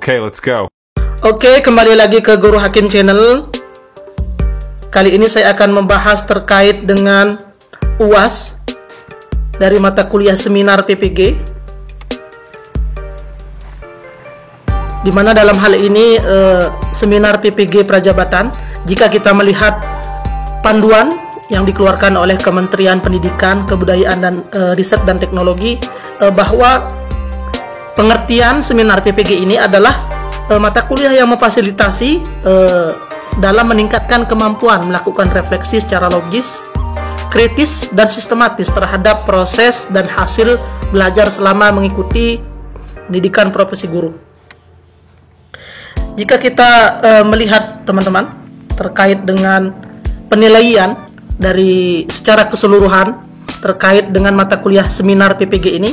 Okay, let's go. Oke, kembali lagi ke Guru Hakim Channel. Kali ini saya akan membahas terkait dengan UAS dari mata kuliah seminar PPG, di mana dalam hal ini seminar PPG Prajabatan, jika kita melihat panduan yang dikeluarkan oleh Kementerian Pendidikan, Kebudayaan dan Riset dan Teknologi, bahwa pengertian seminar PPG ini adalah mata kuliah yang memfasilitasi dalam meningkatkan kemampuan melakukan refleksi secara logis, kritis, dan sistematis terhadap proses dan hasil belajar selama mengikuti pendidikan profesi guru. Jika kita melihat teman-teman terkait dengan penilaian dari secara keseluruhan terkait dengan mata kuliah seminar PPG ini,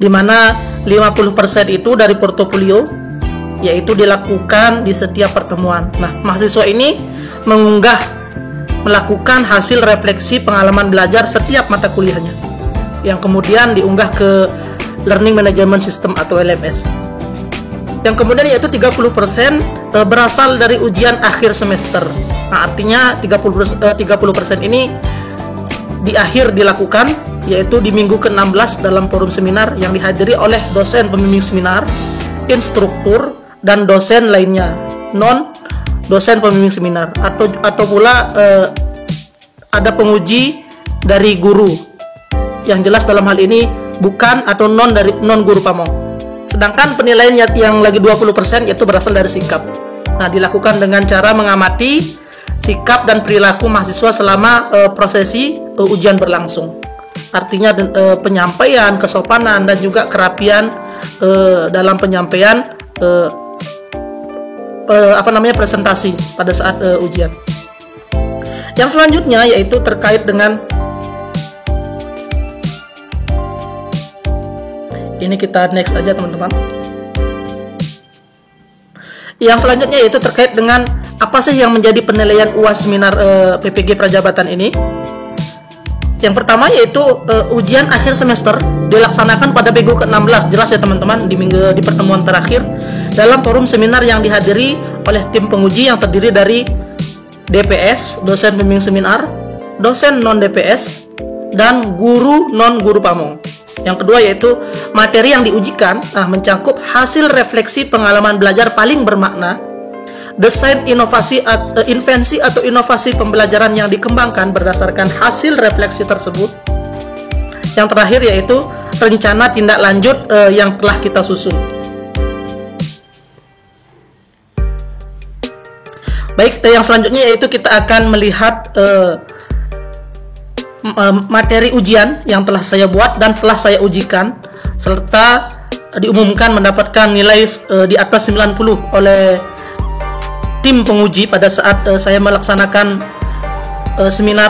di mana 50% itu dari portofolio, yaitu dilakukan di setiap pertemuan. Nah, mahasiswa ini melakukan hasil refleksi pengalaman belajar setiap mata kuliahnya, yang kemudian diunggah ke Learning Management System atau LMS. Yang kemudian yaitu 30% berasal dari ujian akhir semester. Nah, artinya 30% ini di akhir dilakukan, yaitu di minggu ke-16 dalam forum seminar yang dihadiri oleh dosen pembimbing seminar, instruktur, dan dosen lainnya, non dosen pembimbing seminar, atau pula ada penguji dari guru, yang jelas dalam hal ini bukan atau non guru pamong. Sedangkan penilaian yang lagi 20% yaitu berasal dari sikap. Nah, dilakukan dengan cara mengamati sikap dan perilaku mahasiswa selama prosesi ujian berlangsung. Artinya penyampaian, kesopanan, dan juga kerapian dalam penyampaian presentasi pada saat ujian. Yang selanjutnya yaitu terkait dengan ini, kita next aja teman-teman. Yang selanjutnya yaitu terkait dengan apa sih yang menjadi penilaian UAS seminar PPG Prajabatan ini. Yang pertama yaitu ujian akhir semester dilaksanakan pada minggu ke-16, jelas ya teman-teman, di pertemuan terakhir dalam forum seminar yang dihadiri oleh tim penguji yang terdiri dari DPS, dosen pembimbing seminar, dosen non DPS, dan guru non guru pamong. Yang kedua yaitu materi yang diujikan mencakup hasil refleksi pengalaman belajar paling bermakna, desain invensi atau inovasi pembelajaran yang dikembangkan berdasarkan hasil refleksi tersebut. Yang terakhir yaitu rencana tindak lanjut yang telah kita susun. Baik, yang selanjutnya yaitu kita akan melihat materi ujian yang telah saya buat dan telah saya ujikan, serta diumumkan mendapatkan nilai di atas 90 oleh tim penguji pada saat saya melaksanakan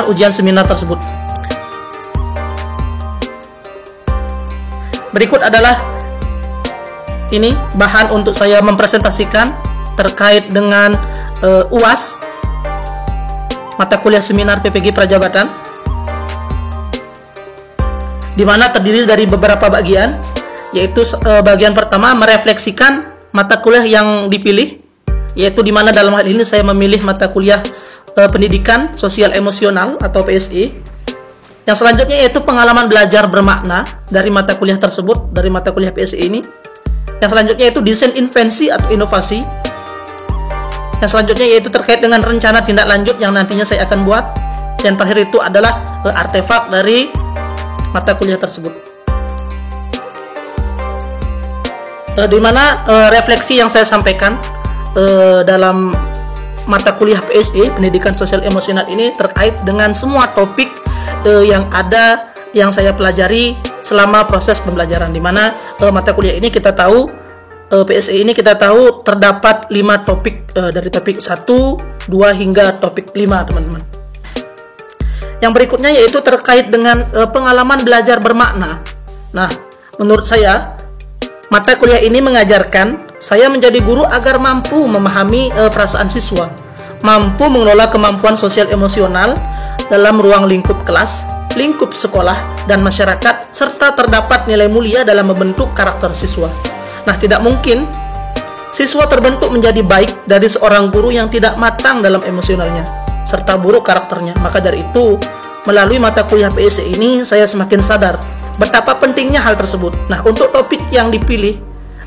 ujian seminar tersebut. Berikut adalah ini bahan untuk saya mempresentasikan terkait dengan UAS mata kuliah seminar PPG Prajabatan, di mana terdiri dari beberapa bagian, yaitu bagian pertama merefleksikan mata kuliah yang dipilih, yaitu di mana dalam hal ini saya memilih mata kuliah pendidikan sosial emosional atau PSE. Yang selanjutnya yaitu pengalaman belajar bermakna dari mata kuliah tersebut, dari mata kuliah PSE ini. Yang selanjutnya yaitu desain invensi atau inovasi. Yang selanjutnya yaitu terkait dengan rencana tindak lanjut yang nantinya saya akan buat. Yang terakhir itu adalah artefak dari mata kuliah tersebut. Di mana refleksi yang saya sampaikan dalam mata kuliah PSE Pendidikan Sosial Emosional ini terkait dengan semua topik yang ada yang saya pelajari selama proses pembelajaran, di mana mata kuliah ini kita tahu PSE ini kita tahu terdapat 5 topik, dari topik 1, 2 hingga topik 5 teman-teman. Yang berikutnya yaitu terkait dengan pengalaman belajar bermakna. Nah, menurut saya mata kuliah ini mengajarkan saya menjadi guru agar mampu memahami perasaan siswa, mampu mengelola kemampuan sosial emosional dalam ruang lingkup kelas, lingkup sekolah, dan masyarakat, serta terdapat nilai mulia dalam membentuk karakter siswa. Nah, tidak mungkin siswa terbentuk menjadi baik dari seorang guru yang tidak matang dalam emosionalnya, serta buruk karakternya. Maka dari itu, melalui mata kuliah PSE ini, saya semakin sadar betapa pentingnya hal tersebut. Nah, untuk topik yang dipilih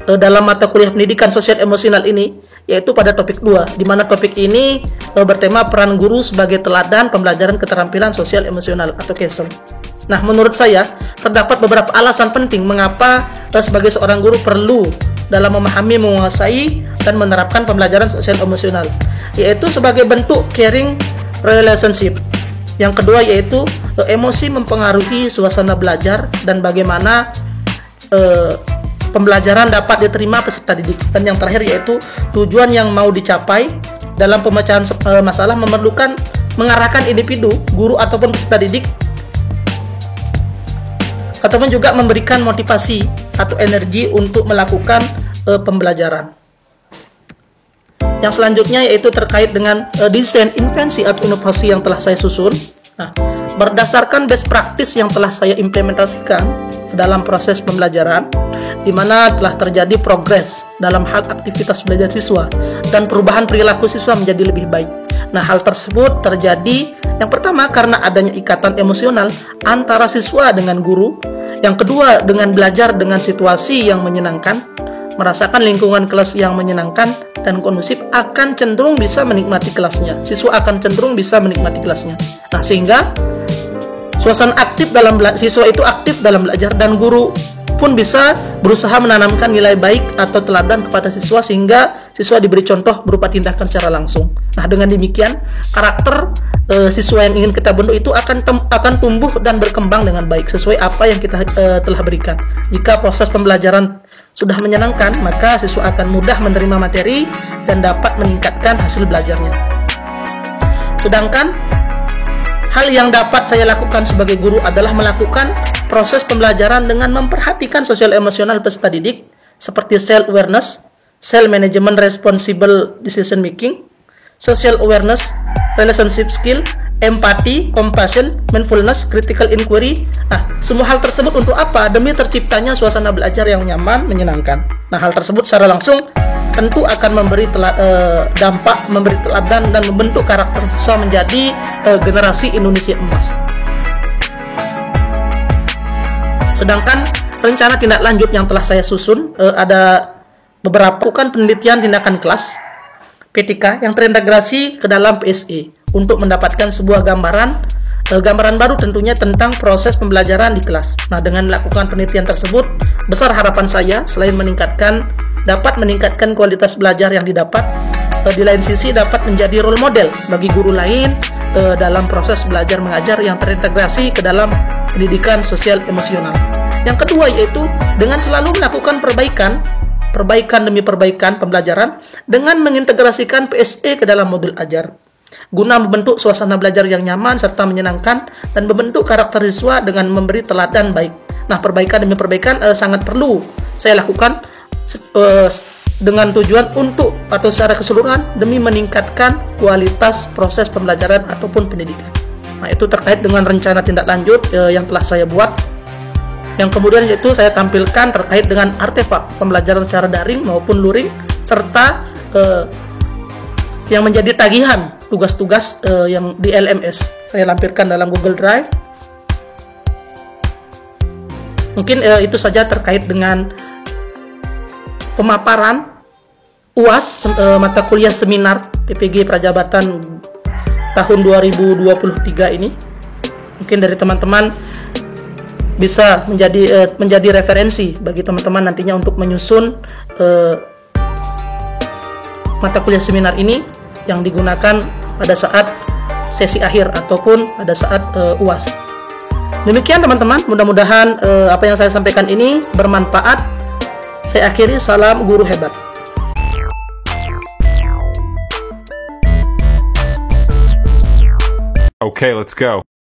dalam mata kuliah pendidikan sosial emosional ini, yaitu pada topik 2, di mana topik ini bertema peran guru sebagai teladan pembelajaran keterampilan sosial emosional atau KESEM. Nah, menurut saya, terdapat beberapa alasan penting mengapa sebagai seorang guru perlu dalam memahami, menguasai, dan menerapkan pembelajaran sosial emosional, yaitu sebagai bentuk caring relationship. Yang kedua yaitu emosi mempengaruhi suasana belajar dan bagaimana pembelajaran dapat diterima peserta didik. Dan yang terakhir yaitu tujuan yang mau dicapai dalam pemecahan masalah memerlukan mengarahkan individu, guru ataupun peserta didik, ataupun juga memberikan motivasi atau energi untuk melakukan pembelajaran. Yang selanjutnya yaitu terkait dengan desain, invensi atau inovasi yang telah saya susun. Nah, berdasarkan best practice yang telah saya implementasikan dalam proses pembelajaran, di mana telah terjadi progres dalam hal aktivitas belajar siswa dan perubahan perilaku siswa menjadi lebih baik. Nah, hal tersebut terjadi yang pertama karena adanya ikatan emosional antara siswa dengan guru. Yang kedua, dengan belajar dengan situasi yang menyenangkan, merasakan lingkungan kelas yang menyenangkan dan kondusif, akan cenderung bisa menikmati kelasnya. Siswa akan cenderung bisa menikmati kelasnya. Nah, sehingga suasana aktif dalam siswa itu aktif dalam belajar, dan guru pun bisa berusaha menanamkan nilai baik atau teladan kepada siswa sehingga siswa diberi contoh berupa tindakan secara langsung. Nah, dengan demikian karakter siswa yang ingin kita bentuk itu akan tumbuh dan berkembang dengan baik sesuai apa yang kita telah berikan. Jika proses pembelajaran sudah menyenangkan, maka siswa akan mudah menerima materi dan dapat meningkatkan hasil belajarnya. Sedangkan hal yang dapat saya lakukan sebagai guru adalah melakukan proses pembelajaran dengan memperhatikan sosial emosional peserta didik seperti self awareness, self management, responsible decision making, social awareness, relationship skill, empati, compassion, mindfulness, critical inquiry. Nah, semua hal tersebut untuk apa? Demi terciptanya suasana belajar yang nyaman, menyenangkan. Nah, hal tersebut secara langsung tentu akan memberi dampak, memberi teladan dan membentuk karakter siswa menjadi generasi Indonesia emas. Sedangkan rencana tindak lanjut yang telah saya susun ada beberapa penelitian tindakan kelas PTK yang terintegrasi ke dalam PSE untuk mendapatkan sebuah gambaran baru tentunya tentang proses pembelajaran di kelas. Nah, dengan melakukan penelitian tersebut, besar harapan saya selain dapat meningkatkan kualitas belajar yang didapat, di lain sisi dapat menjadi role model bagi guru lain dalam proses belajar mengajar yang terintegrasi ke dalam pendidikan sosial emosional. Yang kedua yaitu dengan selalu melakukan perbaikan demi perbaikan pembelajaran dengan mengintegrasikan PSE ke dalam modul ajar guna membentuk suasana belajar yang nyaman serta menyenangkan dan membentuk karakter siswa dengan memberi teladan baik. Nah, perbaikan demi perbaikan sangat perlu saya lakukan dengan tujuan untuk atau secara keseluruhan demi meningkatkan kualitas proses pembelajaran ataupun pendidikan. Nah, itu terkait dengan rencana tindak lanjut yang telah saya buat. Yang kemudian yaitu saya tampilkan terkait dengan artefak pembelajaran secara daring maupun luring serta yang menjadi tagihan tugas-tugas yang di LMS. Saya lampirkan dalam Google Drive. Mungkin itu saja terkait dengan pemaparan UAS mata kuliah seminar PPG Prajabatan tahun 2023 ini. Mungkin dari teman-teman bisa menjadi referensi bagi teman-teman nantinya untuk menyusun mata kuliah seminar ini yang digunakan pada saat sesi akhir ataupun pada saat UAS. Demikian teman-teman, mudah-mudahan apa yang saya sampaikan ini bermanfaat. Saya akhiri, salam guru hebat. Okay, let's go.